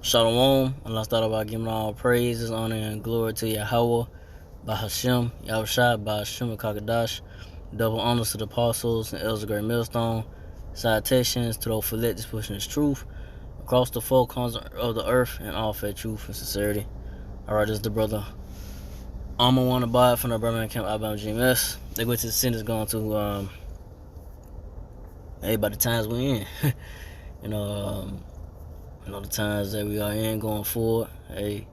Shalom. Allah start by giving all praises, honor, and glory to Yahweh, by Hashem, Yahushua, by Hashem, Kakadash. Double honors to the apostles and elders of Great Millstone. Salutations to those who let this pushing this truth across the four corners of the earth and all fair truth and sincerity. Alright, this is the brother Alma want to buy from the Birmingham Camp Alabama GMS. They go to the sentence going to by the times we in. The times that we are in going forward. Hey,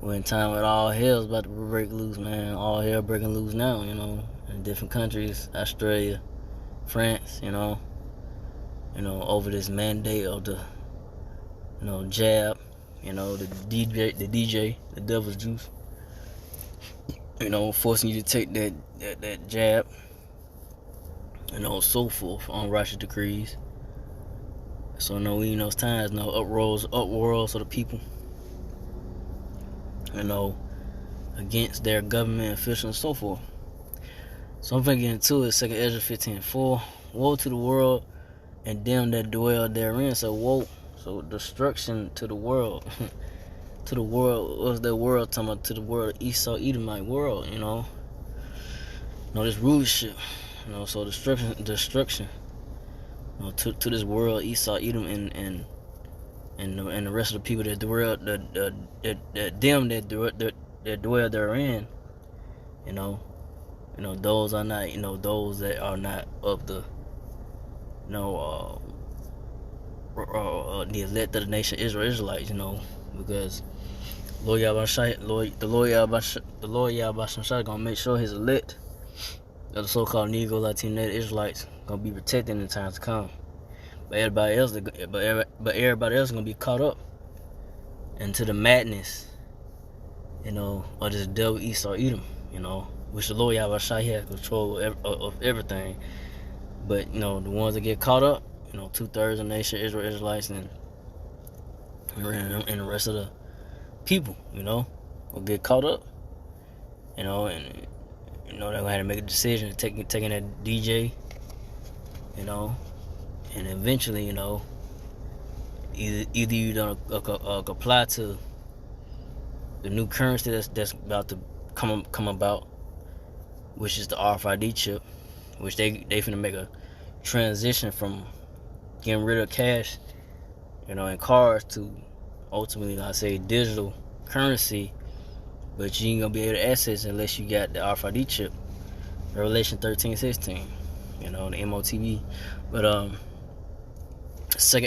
we're in time when all hell's about to break loose, man. All hell breaking loose now, in different countries, Australia, France, over this mandate of the, jab, the DJ, the devil's juice, forcing you to take that jab, so forth, on righteous decrees. So we in those times, uproars of the people, against their government officials and so forth. So I'm finna get into it. 2 Ezra 15:4. Woe to the world and them that dwell therein. So destruction to the world. To the world, what's that world talking about? To the world, Esau, Edomite world, this rulership, so destruction. To this world, Esau, Edom, and the rest of the people that dwell that dwell therein, those are not, those that are not of the, the elect of the nation Israelites, because the Lord Yahweh gonna make sure his elect of the so-called Negro, Latino, Native Israelites gonna be protected in the times to come. But everybody else is gonna be caught up into the madness, of this devil Esau Edom, which the Lord Yahweh has control of everything. But the ones that get caught up, 2/3 of the nation Israelites and the rest of the people, will get caught up, and they're gonna have to make a decision of taking that DJ, and eventually, either you don't comply to the new currency that's about to come about, which is the RFID chip, which they finna make a transition from getting rid of cash, and cards to ultimately, I say, digital currency. But you ain't gonna be able to access it unless you got the RFID chip. Revelation 13:16, the MOTB. But 2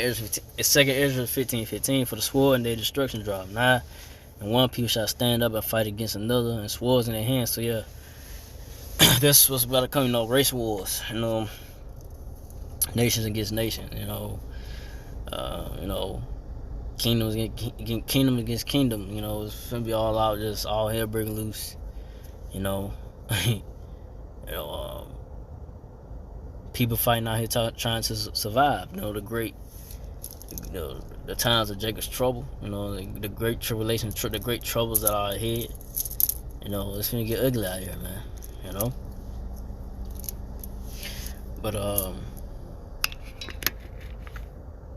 Ezra 15:15. For the sword and their destruction draw nigh, and one people shall stand up and fight against another, and swords in their hands. So yeah, that's what's about to come. Race wars. Nations against nations. Kingdom against kingdom. It's gonna be all out, just all hell breaking loose. People fighting out here trying to survive. The times of Jacob's trouble. The great tribulation, the great troubles that are ahead. It's gonna get ugly out here, man. But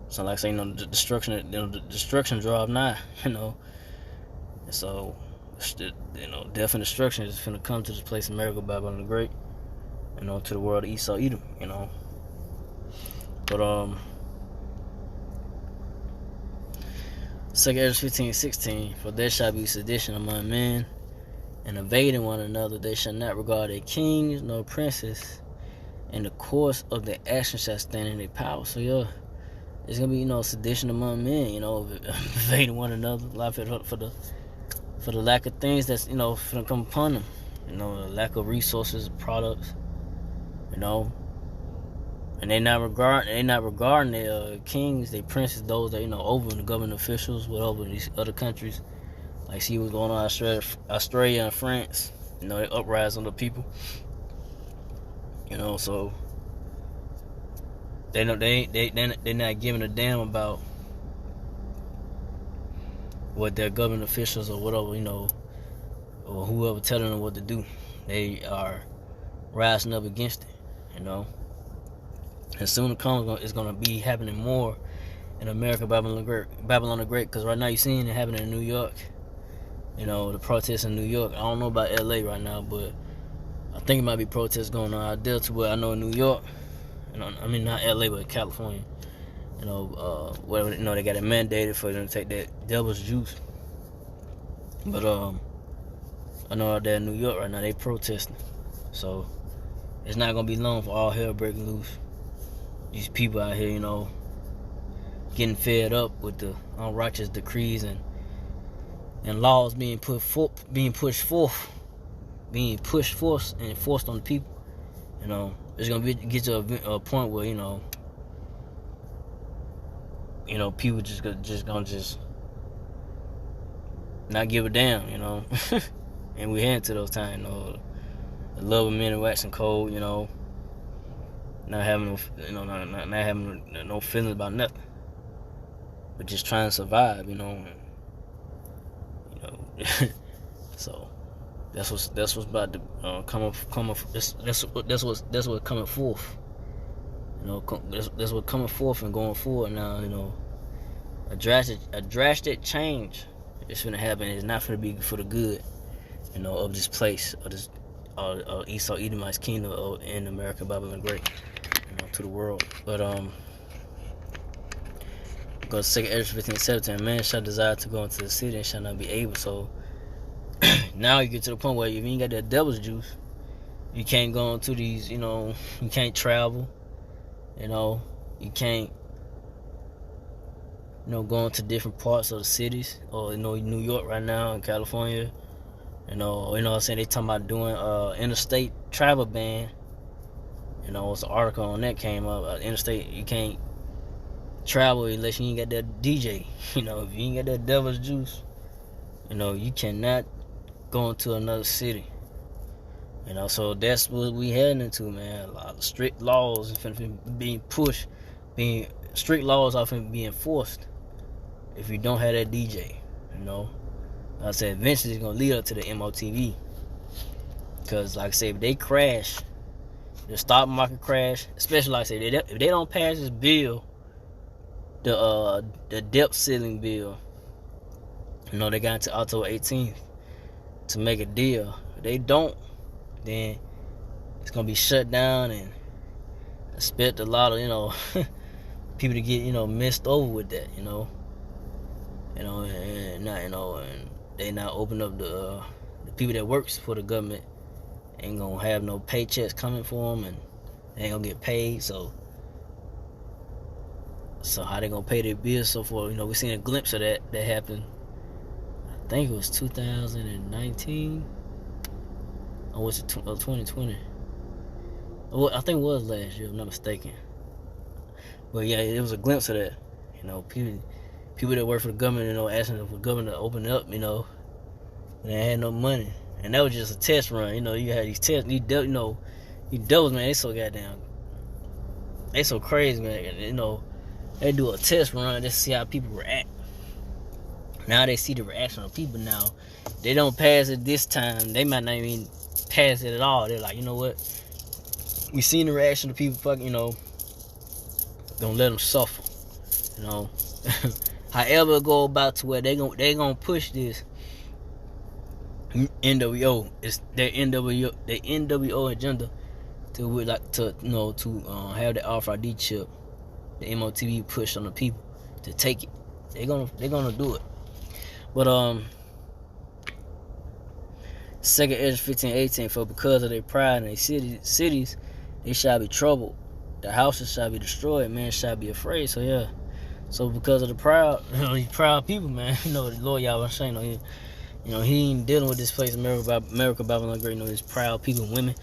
so like I say, the destruction draw nigh. So death and destruction is gonna come to this place in America, Babylon the Great. To the world of Esau, Edom. But 2 Ezra 15:16. For there shall be sedition among men, and invading one another. They shall not regard their kings nor princes, and the course of their action shall stand in their power. So yeah, it's gonna be sedition among men. Invading one another, for the lack of things that's gonna come upon them. The lack of resources, products. And they not regarding their kings, their princes, those that over the government officials, whatever, these other countries. Like see what's going on in Australia and France. They uprise on the people. So they're not giving a damn about what their government officials or whatever, or whoever telling them what to do. They are rising up against it. And soon it's going to be happening more in America, Babylon the Great. Because right now you're seeing it happening in New York. You know, the protests in New York. I don't know about LA right now, but I think it might be protests going on out there to where I know in New York. You know, I mean not LA, but California. You know, where you know they got it mandated for them to take that devil's juice. But I know out there in New York right now they protesting. So it's not gonna be long for all hell breaking loose. These people out here, you know, getting fed up with the unrighteous decrees and laws being pushed forth and enforced on the people. You know, it's gonna get to a point where you know people just gonna not give a damn. You know, and we heading to those times. You know, the love of men and waxing cold. You know, not having not having no feelings about nothing, but just trying to survive. You know. So that's what's about to come up. That's what's coming forth. You know, that's what's coming forth and going forward now. You know, a drastic change is gonna happen. It's not gonna be for the good. You know, of this place, of this Esau Edomite's kingdom in America, Babylon Great. You know, to the world. But because 2 Ezra 15:17, man shall desire to go into the city and shall not be able. So now you get to the point where if you ain't got that devil's juice, you can't go into these, you know, you can't travel, you know, you can't, you know, go into different parts of the cities, or, you know, New York right now, in California, you know what I'm saying, they talking about doing interstate travel ban. You know, it's an article on that came up, interstate, you can't travel unless you ain't got that DJ. You know, if you ain't got that devil's juice, you know, you cannot go into another city. You know, so that's what we heading into, man. A lot of strict laws being pushed, strict laws are being enforced if you don't have that DJ. You know, like I said, eventually it's gonna lead up to the MOTV, because like I said, if they crash, the stock market crash, especially like I said, if they don't pass this bill, the debt ceiling bill, you know, they got until October 18th to make a deal. If they don't, then it's gonna be shut down, and I expect a lot of, you know, people to get, you know, messed over with that, you know, and not, you know, and they not open up the people that works for the government ain't gonna have no paychecks coming for them, and they ain't gonna get paid. So how they gonna pay their bills? So forth. You know, we seen a glimpse of that happened. I think it was 2019, or was it 2020? I think it was last year, if I'm not mistaken. But yeah, it was a glimpse of that. You know, people that work for the government, you know, asking for the government to open up, you know, and they had no money, and that was just a test run. You know, you had these tests, these devils, man, they so goddamn, they so crazy, man. You know, they do a test run just to see how people react. Now they see the reaction of people. Now they don't pass it this time, they might not even pass it at all. They're like, you know what, we seen the reaction of people, fucking, you know, don't let them suffer. You know, however it go about to where they gonna push this NWO, it's their NWO agenda to have the RFID chip, the MOTV push on the people to take it. They're gonna do it. But 2 Ezra 15:18, for because of their pride in their cities, they shall be troubled. The houses shall be destroyed. Man shall be afraid. So yeah. So because of the proud, you know, these proud people, man, you know, the Lord Yahweh saying, you know, he ain't dealing with this place, America, Babylon Great. You know, these proud people, women.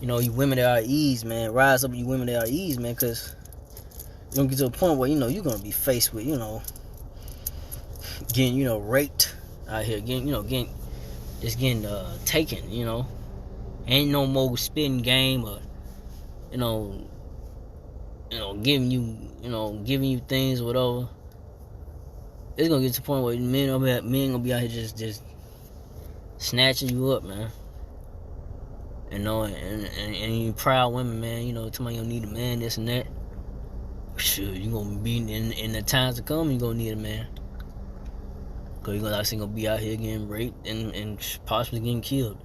You know, you women that are at ease, man. Rise up, you women that are at ease, man, because you're gonna get to a point where, you know, you're gonna be faced with, you know, getting, you know, raped out here, getting taken, you know. Ain't no more spitting game, or, you know, giving you things or whatever. It's gonna get to the point where men gonna be out here just snatching you up, man. You know, and you proud women, man, you know, somebody gonna need a man, this and that. Sure, you gonna be in the times to come. You gonna need a man, cause you gonna like gonna be out here getting raped and possibly getting killed.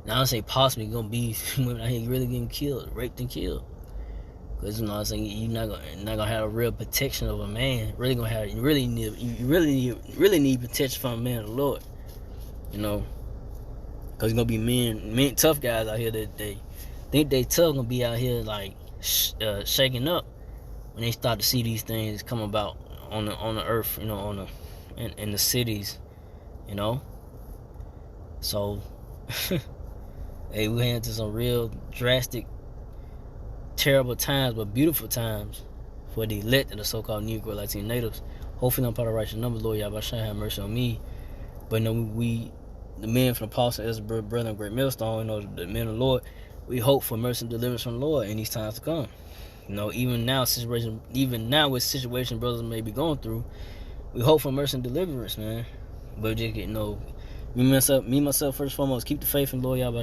Now I don't say possibly gonna be women out here really getting killed, raped and killed. Cause you know what I'm saying, you're not gonna have a real protection of a man. You really need protection from a man of the Lord. You know, cause it's gonna be men tough guys out here that they think they tough, gonna be out here like shaking up when they start to see these things come about on the earth. You know, in the cities. You know, so hey, we heading to some real drastic, terrible times, but beautiful times for the elect of the so-called Negro Latino natives. Hopefully I'm part of the righteous number. Lord Yahweh have mercy on me. But you know, we the men from the apostle Ezra, brother, and great millstone, you know, the men of the Lord, we hope for mercy and deliverance from the Lord in these times to come. You know, even now with situation brothers may be going through, we hope for mercy and deliverance, man. But just you know, me myself first and foremost, keep the faith in Lord Yahweh,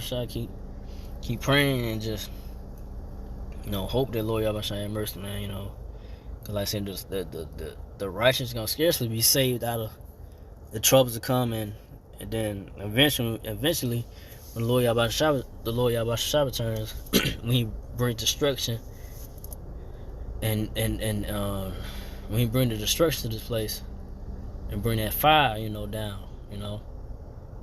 keep praying and just, you know, hope that Lord Yahweh have mercy, man. You know, because like I said, the righteous gonna scarcely be saved out of the troubles to come, and then eventually, when the Lord Yahweh returns, when He brings destruction, and when He brings the destruction to this place, and bring that fire, you know, down, you know,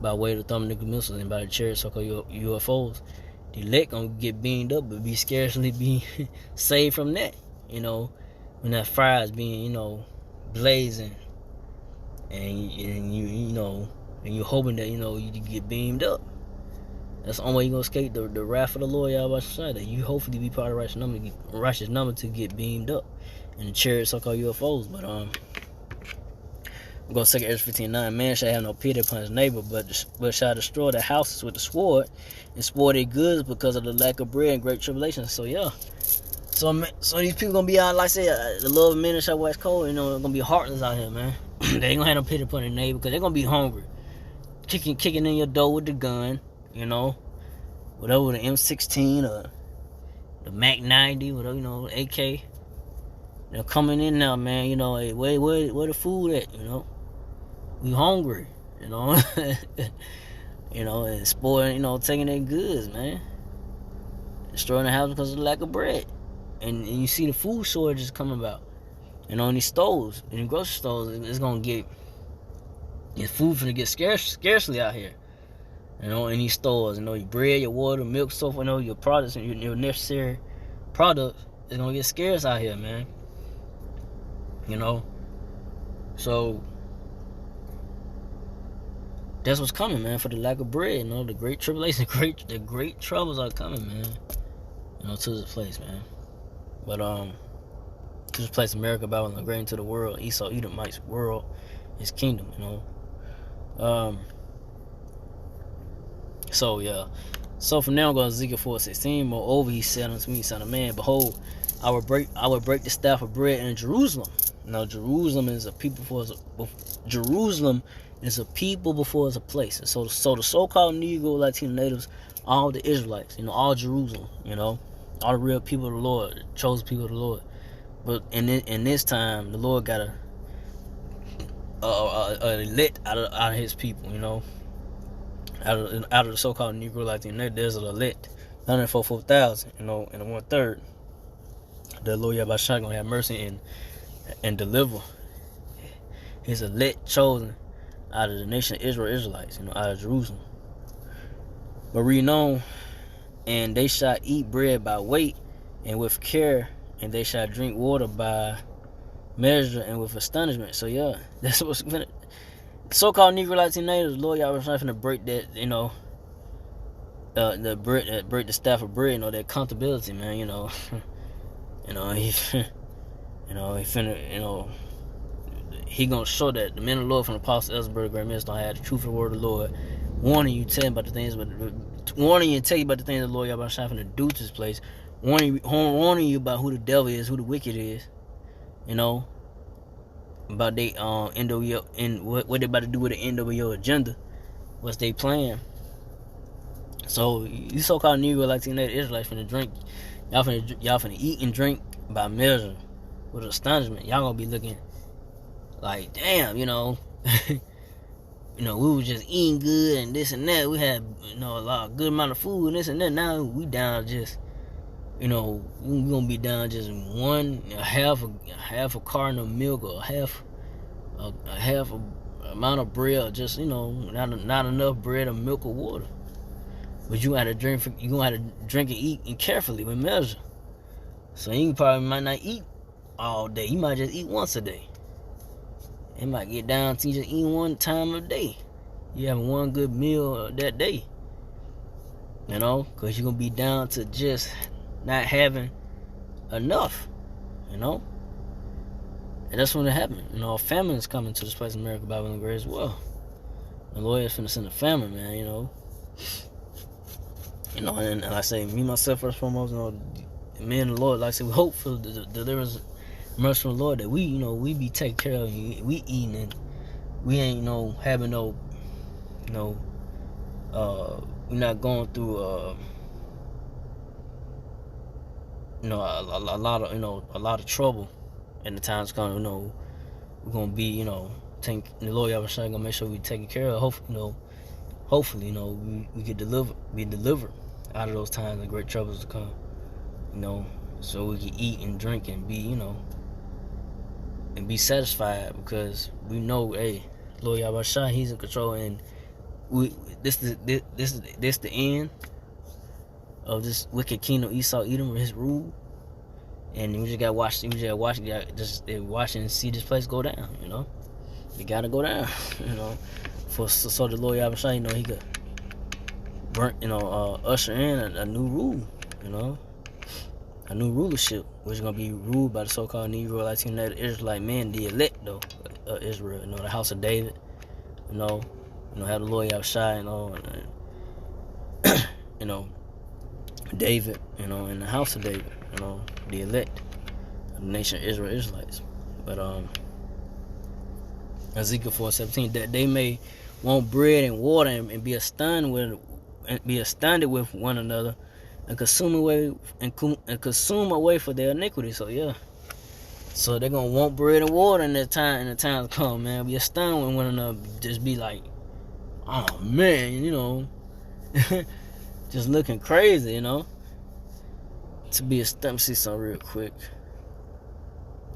by way of the thermonuclear missiles and by the chariots, so-called UFOs. The elect gonna get beamed up, but be scarcely be saved from that. You know, when that fire is being, you know, blazing, and you know, and you're hoping that, you know, you get beamed up. That's the only way you're gonna escape the wrath of the Lord Yahweh. That you hopefully be part of the righteous number to get beamed up in the chariots, so-called UFOs. But I'm going to 2 Ezra 15:9. Man shall have no pity upon his neighbor, but shall destroy their houses with the sword and spoil their goods because of the lack of bread and great tribulation. So yeah, so these people gonna be out, like I said, the love of men shall wax cold. You know, they're gonna be heartless out here, man. They ain't gonna have no pity upon their neighbor because they're gonna be hungry, kicking in your door with the gun. You know, whatever, the M16 or the Mac 90, whatever, you know, AK. They're coming in now, man. You know, hey, where the food at? You know. We hungry, you know, you know, and spoiling, you know, taking their goods, man. Destroying the house because of the lack of bread, and you see the food shortages coming about, you know, in these stores, in the grocery stores, it's gonna get food finna get scarcely out here, you know, in these stores. You know, your bread, your water, milk, so forth, you know, your products and your necessary products is gonna get scarce out here, man. You know, so. That's what's coming, man, for the lack of bread. You know, the great tribulation, the great troubles are coming, man. You know, to this place, man. But to this place, America, Babylon, the great into the world, Esau, Edomite's world, his kingdom. You know. So yeah. So from now on, going to Ezekiel 4:16. Moreover, he said unto me, son of man, behold, I will break the staff of bread in Jerusalem. Now Jerusalem is a people before it's a place. So the so-called Negro Latino natives, all the Israelites, you know, all Jerusalem, you know, all the real people of the Lord, the chosen people of the Lord. But in this time, the Lord got a elect out of His people, you know, out of the so-called Negro Latino natives. There's an elect, 144,000, you know, and 1/3. The Lord Yahweh gonna have mercy and deliver His elect chosen out of the nation of Israel, Israelites, you know, out of Jerusalem. But read on, and they shall eat bread by weight and with care, and they shall drink water by measure and with astonishment. So yeah, that's what's gonna. So-called Negro Latino natives, Lord Yahweh is finna break that, you know, break the staff of bread, you know, that accountability, man. You know, you know, he finna, you know. He gonna show that the men of the Lord from the apostle Ezra, great men don't have the truth of the word of the Lord, warning you, telling about the things, but warning you and tell you about the things the Lord Yahweh Shai to do to this place, warning you about who the devil is, who the wicked is, you know, about they what they about to do with the NWO agenda, what's they plan. So you so-called Negro Latino Israelites finna drink, y'all finna eat and drink by measure with astonishment. Y'all gonna be looking like, damn, you know, we was just eating good and this and that. We had, a lot of good amount of food and this and that. Now we down just, we gonna be down just half a carton of milk, or half a amount of bread, just not enough bread or milk or water. But you gotta drink and eat and carefully with measure. So you probably might not eat all day. You might just eat once a day. It might get down to you just eating one time a day. You have one good meal that day. Because you're gonna be down to just not having enough. And that's when it happened. A famine is coming to this place in America, Bible and Grace as well. The Lord is finna send a famine, man. And like I say, me myself first and foremost, me and the Lord, like I said, we hope for the deliverance, mercy from the Lord, that we be taken care of, we eating, and we ain't having we're not going through a lot of trouble in the times coming. We're gonna be the Lord Yahweh gonna make sure we taken care of. Hopefully, we get be delivered out of those times of great troubles to come. So we can eat and drink and be and be satisfied, because we know, hey, Lord Yahweh, He's in control, and this the end of this wicked kingdom, Esau, Edom, his rule. And we just gotta watch and see this place go down. It gotta go down. So the Lord Yahweh, He could usher in a new rule. A new rulership, which is gonna be ruled by the so-called Negro United Israelite men, the elect though, Israel. The house of David. Have the Lord Yahweh, David, in the house of David, the elect, the nation of Israel, Israelites. But Ezekiel 4:17, that they may want bread and water and be astounded with one another, and consume away for their iniquity. So yeah. So they're gonna want bread and water in the time to come, man. Be astounded with one another. Just be like, oh man, just looking crazy, To be a stunned. See something real quick.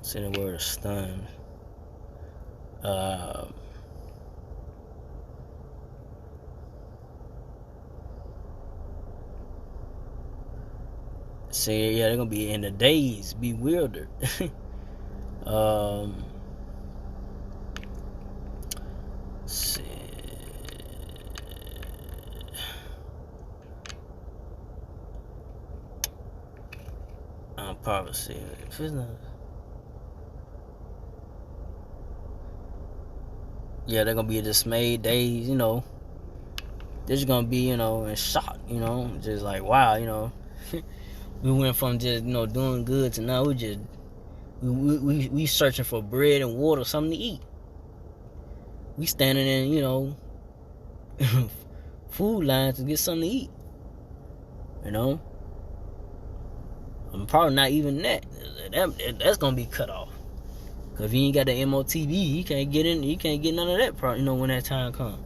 Say the word stunned. Say, yeah, they're gonna be in the days bewildered. See. I'm probably see if it's not. Yeah, they're gonna be dismayed days. They're just gonna be, in shock. Just like, wow. We went from just doing good to now we searching for bread and water, something to eat. We standing in food lines to get something to eat. I'm probably not even that's gonna be cut off. Cause if you ain't got the MOTV, you can't get none of that when that time comes.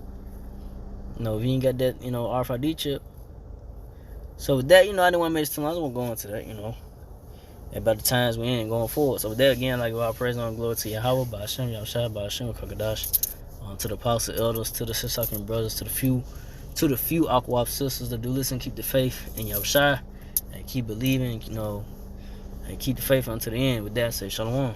If you ain't got that RFID chip. So with that, I didn't want to make this too long. I just want to go into that, about the times we ain't going forward. So with that, again, like our praise and glory to Yahweh, by Hashem, Yahushua, by Hashem, Kakadash, to the apostle elders, to the sister brothers, to the few Akwab sisters that do listen, keep the faith in Yahushua, and keep believing, and keep the faith unto the end. With that, say Shalom.